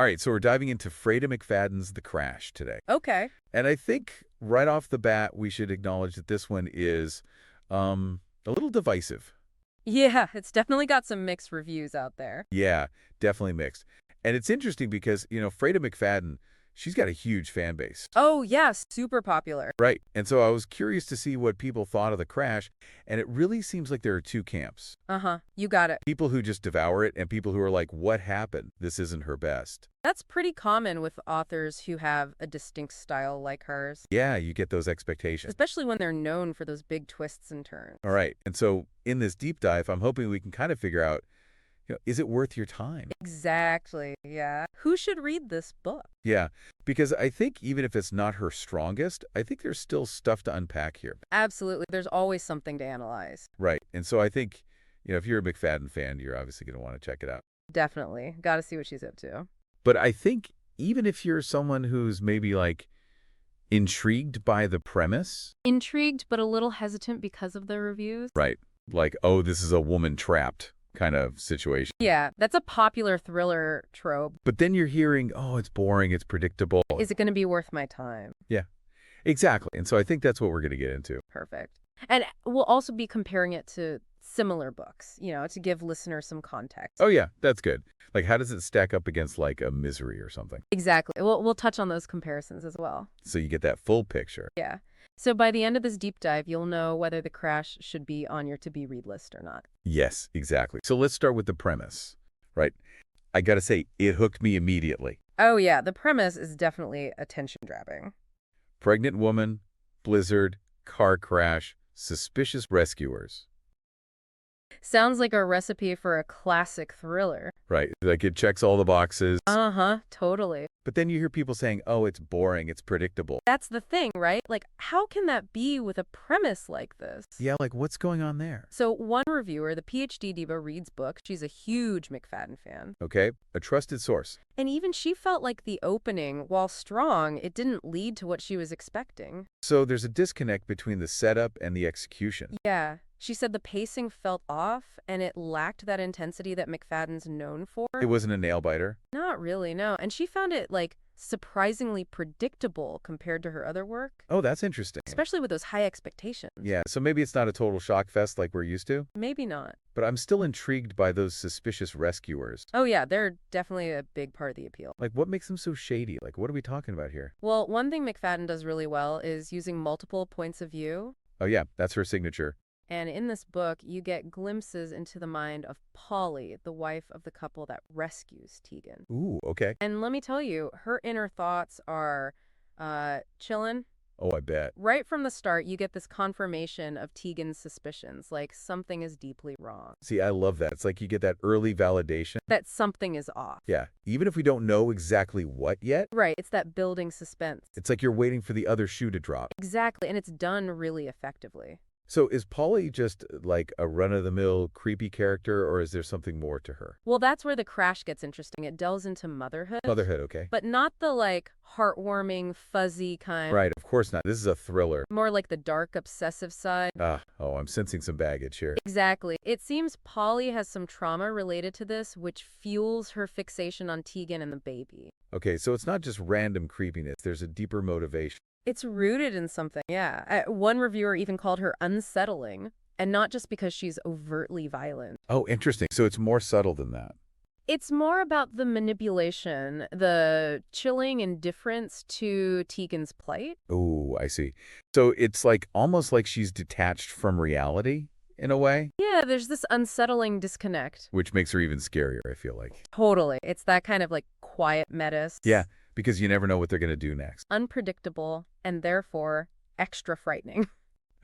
All right, so we're diving into Freida McFadden's The Crash today. Okay. And I think right off the bat, we should acknowledge that this one is a little divisive. Yeah, it's definitely got some mixed reviews out there. Yeah, definitely mixed. And it's interesting because, Freida McFadden, she's got a huge fan base. Oh, yeah, super popular. Right. And so I was curious to see what people thought of The Crash, and it really seems like there are two camps. Uh-huh, you got it. People who just devour it and people who are like, what happened? This isn't her best. That's pretty common with authors who have a distinct style like hers, Yeah, you get those expectations. especially when they're known for those big twists and turns. All right. And so in this deep dive, I'm hoping we can kind of figure out, is it worth your time? Exactly, yeah. Who should read this book? Yeah, because I think even if it's not her strongest, I think there's still stuff to unpack here. Absolutely, there's always something to analyze. Right. And so I think, if you're a McFadden fan, you're obviously going to want to check it out. Definitely. Got to see what she's up to. But I think even if you're someone who's maybe like intrigued by the premise. Intrigued, but a little hesitant because of the reviews. Right. Like, oh, this is a woman trapped kind of situation. Yeah, that's a popular thriller trope. But then you're hearing, oh, it's boring, it's predictable. Is it going to be worth my time? Yeah, exactly. And so I think that's what we're going to get into. Perfect. And we'll also be comparing it to similar books, to give listeners some context. Oh, yeah, that's good. Like, how does it stack up against like a Misery or something? Exactly. We'll touch on those comparisons as well. So you get that full picture. Yeah. So by the end of this deep dive, you'll know whether The Crash should be on your to-be-read list or not. Yes, exactly. So let's start with the premise, right? I got to say, it hooked me immediately. Oh, yeah. The premise is definitely attention-grabbing. Pregnant woman, blizzard, car crash, suspicious rescuers. Sounds like a recipe for a classic thriller. Right. Like it checks all the boxes. Uh-huh, totally. But then you hear people saying, oh, it's boring, it's predictable. That's the thing, right? Like, how can that be with a premise like this? Yeah, like what's going on there? So one reviewer, the PhD diva, reads books. She's a huge McFadden fan. Okay, a trusted source. And even she felt like the opening, while strong, it didn't lead to what she was expecting. So there's a disconnect between the setup and the execution. Yeah. She said the pacing felt off, and it lacked that intensity that McFadden's known for. It wasn't a nail-biter? Not really, no. And she found it, surprisingly predictable compared to her other work. Oh, that's interesting. Especially with those high expectations. Yeah, so maybe it's not a total shock fest like we're used to? Maybe not. But I'm still intrigued by those suspicious rescuers. Oh, yeah, they're definitely a big part of the appeal. Like, what makes them so shady? Like, what are we talking about here? Well, one thing McFadden does really well is using multiple points of view. Oh, yeah, that's her signature. And in this book, you get glimpses into the mind of Polly, the wife of the couple that rescues Tegan. Ooh, okay. And let me tell you, her inner thoughts are chillin'. Oh, I bet. Right from the start, you get this confirmation of Tegan's suspicions, like something is deeply wrong. See, I love that. It's like you get that early validation. That something is off. Yeah, even if we don't know exactly what yet. Right, it's that building suspense. It's like you're waiting for the other shoe to drop. Exactly, and it's done really effectively. So is Polly just like a run-of-the-mill creepy character, or is there something more to her? Well, that's where The Crash gets interesting. It delves into motherhood. Motherhood, okay. But not the, heartwarming, fuzzy kind. Right, of course not. This is a thriller. More like the dark, obsessive side. Oh, I'm sensing some baggage here. Exactly. It seems Polly has some trauma related to this, which fuels her fixation on Tegan and the baby. Okay, so it's not just random creepiness. There's a deeper motivation. It's rooted in something, yeah. One reviewer even called her unsettling, and not just because she's overtly violent. Oh, interesting. So it's more subtle than that. It's more about the manipulation, the chilling indifference to Tegan's plight. Oh, I see. So it's like almost like she's detached from reality in a way. Yeah, there's this unsettling disconnect. Which makes her even scarier, I feel like. Totally. It's that kind of quiet menace. Yeah, because you never know what they're going to do next. Unpredictable, and therefore extra frightening.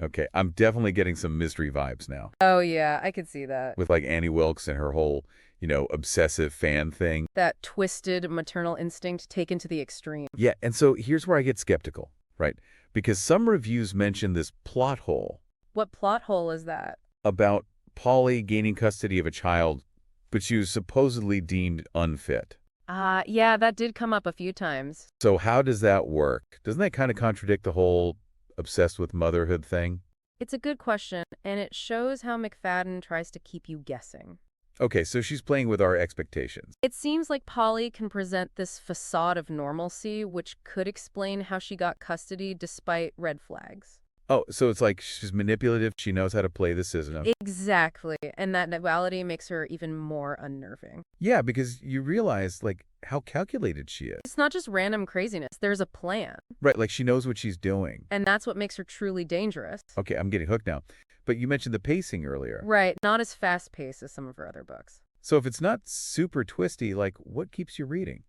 Okay, I'm definitely getting some mystery vibes now. Oh, yeah, I could see that. With Annie Wilkes and her whole, obsessive fan thing. That twisted maternal instinct taken to the extreme. Yeah, and so here's where I get skeptical, right? Because some reviews mention this plot hole. What plot hole is that? About Polly gaining custody of a child, but she was supposedly deemed unfit. Yeah, that did come up a few times. So how does that work? Doesn't that kind of contradict the whole obsessed with motherhood thing? It's a good question, and it shows how McFadden tries to keep you guessing. Okay, so she's playing with our expectations. It seems like Polly can present this facade of normalcy, which could explain how she got custody despite red flags. Oh, so it's like she's manipulative. She knows how to play the system. Exactly. And that duality makes her even more unnerving. Yeah, because you realize, like, how calculated she is. It's not just random craziness. There's a plan. Right, like she knows what she's doing. And that's what makes her truly dangerous. Okay, I'm getting hooked now. But you mentioned the pacing earlier. Right. Not as fast-paced as some of her other books. So if it's not super twisty, like, what keeps you reading?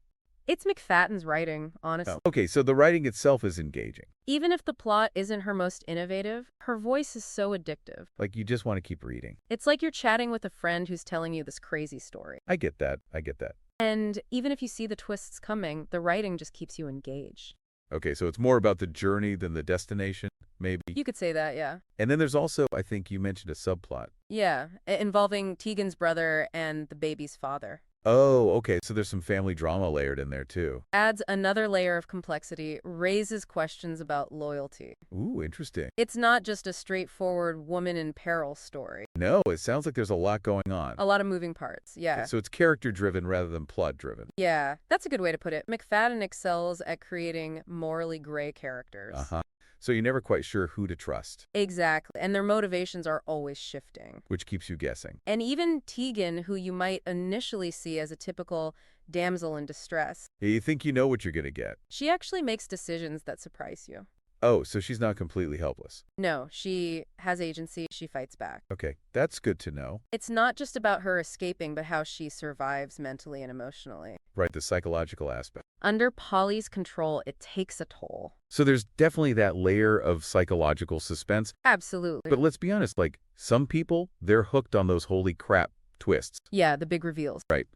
It's McFadden's writing, honestly. Oh, okay, so the writing itself is engaging. Even if the plot isn't her most innovative, her voice is so addictive. Like, you just want to keep reading. It's like you're chatting with a friend who's telling you this crazy story. I get that. I get that. And even if you see the twists coming, the writing just keeps you engaged. Okay, so it's more about the journey than the destination, maybe. You could say that, yeah. And then there's also, I think you mentioned a subplot. Yeah, involving Tegan's brother and the baby's father. Oh, okay, so there's some family drama layered in there, too. Adds another layer of complexity, raises questions about loyalty. Ooh, interesting. It's not just a straightforward woman in peril story. No, it sounds like there's a lot going on. A lot of moving parts, yeah. Okay, so it's character-driven rather than plot-driven. Yeah, that's a good way to put it. McFadden excels at creating morally gray characters. Uh-huh. So you're never quite sure who to trust, Exactly, and their motivations are always shifting. which keeps you guessing. And even Tegan, who you might initially see as a typical damsel in distress, Yeah, you think you know what you're going to get. she actually makes decisions that surprise you. Oh, so she's not completely helpless. No, she has agency, she fights back. Okay, that's good to know. It's not just about her escaping, but how she survives mentally and emotionally. Right, the psychological aspect. Under Polly's control, it takes a toll. So there's definitely that layer of psychological suspense. Absolutely. But let's be honest, like, some people, they're hooked on those holy crap twists. Yeah, the big reveals. Right.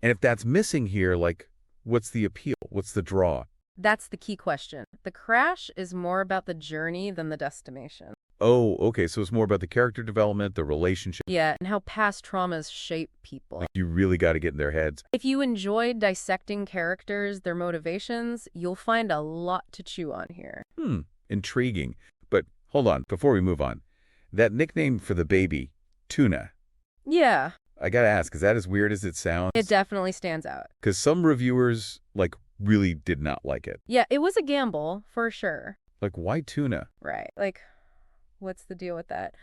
And if that's missing here, like, what's the appeal? What's the draw? That's the key question. The crash is more about the journey than the destination. Oh, okay, so it's more about the character development, the relationship. Yeah, and how past traumas shape people. Like, you really got to get in their heads. If you enjoyed dissecting characters, their motivations, you'll find a lot to chew on here. Intriguing. But hold on, before we move on. That nickname for the baby, Tuna. Yeah, I got to ask, is that as weird as it sounds? it definitely stands out. Because some reviewers, like, really did not like it. Yeah, it was a gamble, for sure. Like, why tuna? Right. Like, what's the deal with that?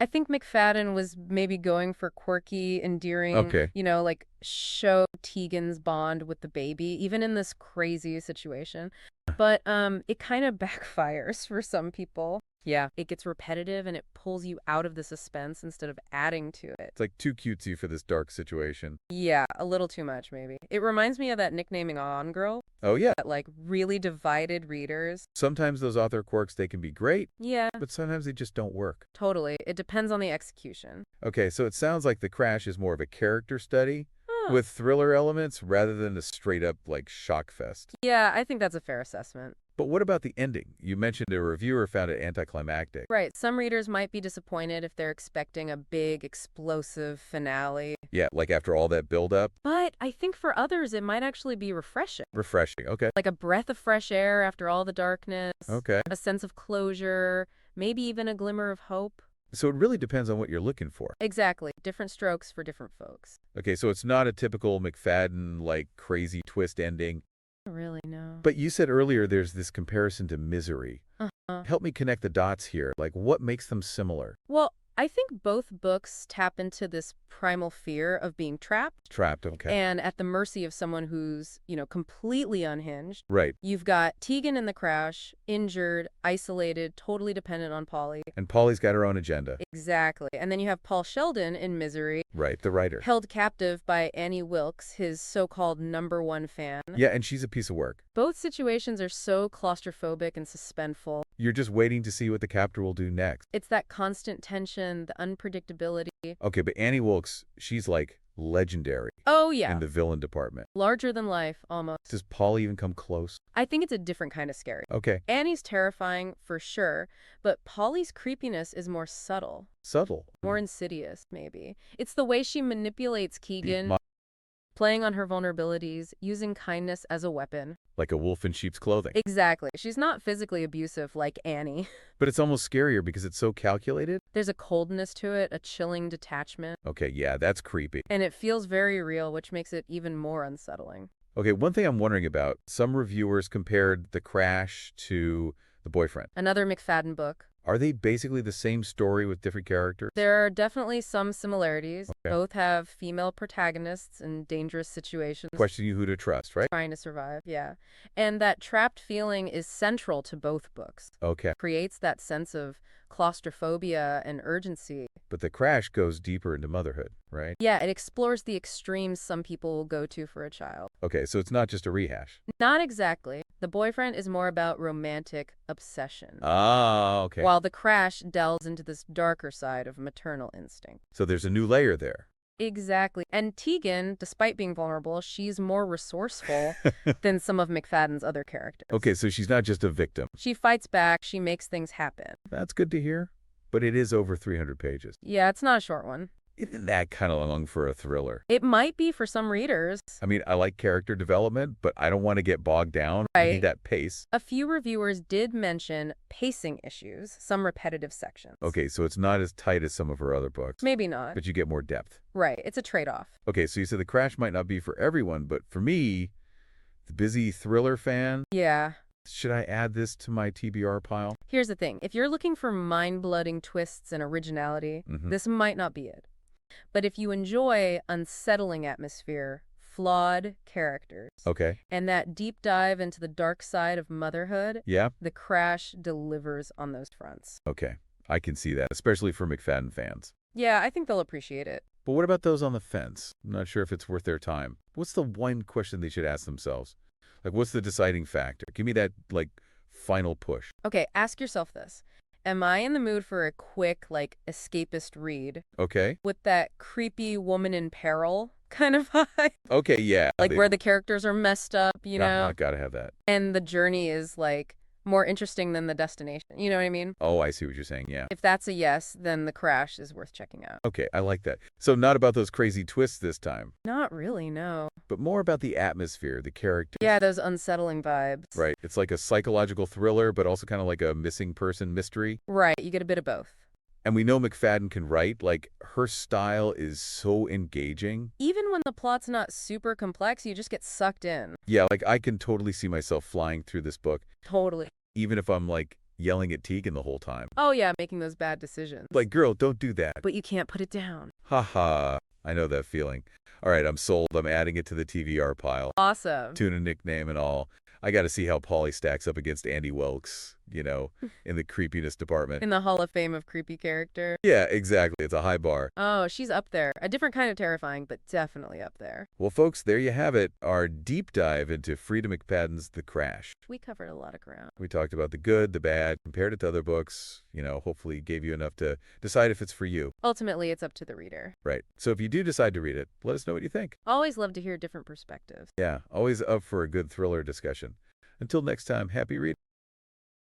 I think McFadden was maybe going for quirky, endearing, Okay. like show Tegan's bond with the baby, even in this crazy situation. But it kind of backfires for some people. Yeah, it gets repetitive and it pulls you out of the suspense instead of adding to it. It's like too cutesy for this dark situation. Yeah, a little too much maybe. It reminds me of that nicknaming on girl Oh, yeah. that like really divided readers. Sometimes those author quirks, they can be great, Yeah, but sometimes they just don't work. totally. It depends on the execution. Okay, so it sounds like The Crash is more of a character study Huh. with thriller elements rather than a straight-up, like, shock fest. Yeah, I think that's a fair assessment. But what about the ending? You mentioned a reviewer found it anticlimactic. Right, some readers might be disappointed if they're expecting a big, explosive finale. Yeah, like after all that build-up? But I think for others, it might actually be refreshing. Refreshing, okay. Like a breath of fresh air after all the darkness. Okay. A sense of closure, maybe even a glimmer of hope. So it really depends on what you're looking for. Exactly. Different strokes for different folks. Okay, so it's not a typical McFadden, like, crazy twist ending. I don't really know. But you said earlier there's this comparison to Misery. Uh-huh. Help me connect the dots here. Like, what makes them similar? Well, I think both books tap into this primal fear of being trapped Trapped, okay. and at the mercy of someone who's, completely unhinged. Right. You've got Tegan in the crash, injured, isolated, totally dependent on Polly. And Polly's got her own agenda. Exactly. And then you have Paul Sheldon in Misery, Right, the writer. held captive by Annie Wilkes, his so-called #1 fan. Yeah, and she's a piece of work. Both situations are so claustrophobic and suspenseful. You're just waiting to see what the captor will do next. It's that constant tension, the unpredictability. Okay, but Annie Wilkes, she's like legendary Oh, yeah. in the villain department. Larger than life, almost. Does Paul even come close? I think it's a different kind of scary. Okay, Annie's terrifying, for sure, but Polly's creepiness is more subtle, subtle. more insidious, maybe. It's the way she manipulates Keegan. playing on her vulnerabilities, using kindness as a weapon. Like a wolf in sheep's clothing. Exactly. She's not physically abusive like Annie. But it's almost scarier because it's so calculated. There's a coldness to it, a chilling detachment, Okay, yeah, that's creepy. and it feels very real, which makes it even more unsettling. Okay, one thing I'm wondering about, some reviewers compared The Crash to The Boyfriend. Another McFadden book. Are they basically the same story with different characters? There are definitely some similarities. Okay. Both have female protagonists in dangerous situations. Question you who to trust, right? Trying to survive, yeah. And that trapped feeling is central to both books. Okay, Creates that sense of claustrophobia and urgency. but The Crash goes deeper into motherhood, right? Yeah, it explores the extremes some people will go to for a child. Okay, so it's not just a rehash. Not exactly. The Boyfriend is more about romantic obsession, Ah, okay. while The Crash delves into this darker side of maternal instinct. So there's a new layer there. Exactly. And Tegan, despite being vulnerable, she's more resourceful than some of McFadden's other characters. Okay, so she's not just a victim. She fights back, she makes things happen. That's good to hear. But it is over 300 pages. Yeah, it's not a short one. Isn't that kind of long for a thriller? It might be for some readers. I mean, I like character development, but I don't want to get bogged down. I Right. need that pace. A few reviewers did mention pacing issues, some repetitive sections. Okay, so it's not as tight as some of her other books, Maybe not. but you get more depth. Right, it's a trade-off. Okay, so you said The Crash might not be for everyone, but for me, the busy thriller fan, Yeah. should I add this to my TBR pile? Here's the thing. If you're looking for mind-blooding twists and originality, Mhm. this might not be it. But if you enjoy unsettling atmosphere, flawed characters, Okay. and that deep dive into the dark side of motherhood, Yeah? The Crash delivers on those fronts. Okay. I can see that, especially for McFadden fans. Yeah, I think they'll appreciate it. But what about those on the fence? I'm not sure if it's worth their time. What's the one question they should ask themselves? Like, what's the deciding factor? Give me that, like, final push. Okay, ask yourself this. Am I in the mood for a quick, escapist read Okay? with that creepy woman in peril kind of vibe? Okay, yeah. Where the characters are messed up, you know? Gotta have that. And the journey is, more interesting than the destination. You know what I mean? Oh, I see what you're saying, yeah. If that's a yes, then The Crash is worth checking out. Okay, I like that. So not about those crazy twists this time, Not really, no. but more about the atmosphere, the characters. Yeah, those unsettling vibes. Right. It's like a psychological thriller, but also kind of like a missing person mystery. Right, you get a bit of both. And we know McFadden can write. Like, her style is so engaging. Even when the plot's not super complex, you just get sucked in. Yeah, like, I can totally see myself flying through this book, Totally. even if I'm, like, yelling at Tegan the whole time. Oh yeah, making those bad decisions. Like, girl, don't do that. But you can't put it down. Haha. I know that feeling. All right, I'm sold. I'm adding it to the TVR pile. Awesome. Tuna nickname and all. I got to see how Polly stacks up against Andy Wilkes, in the creepiness department. In the Hall of Fame of creepy character. Yeah, exactly. It's a high bar. Oh, she's up there. A different kind of terrifying, but definitely up there. Well, folks, there you have it. Our deep dive into Freida McFadden's The Crash. We covered a lot of ground. We talked about the good, the bad, compared it to other books, hopefully gave you enough to decide if it's for you. Ultimately, it's up to the reader. Right. So if you do decide to read it, let us know what you think. Always love to hear different perspectives. Yeah, always up for a good thriller discussion. Until next time, happy reading.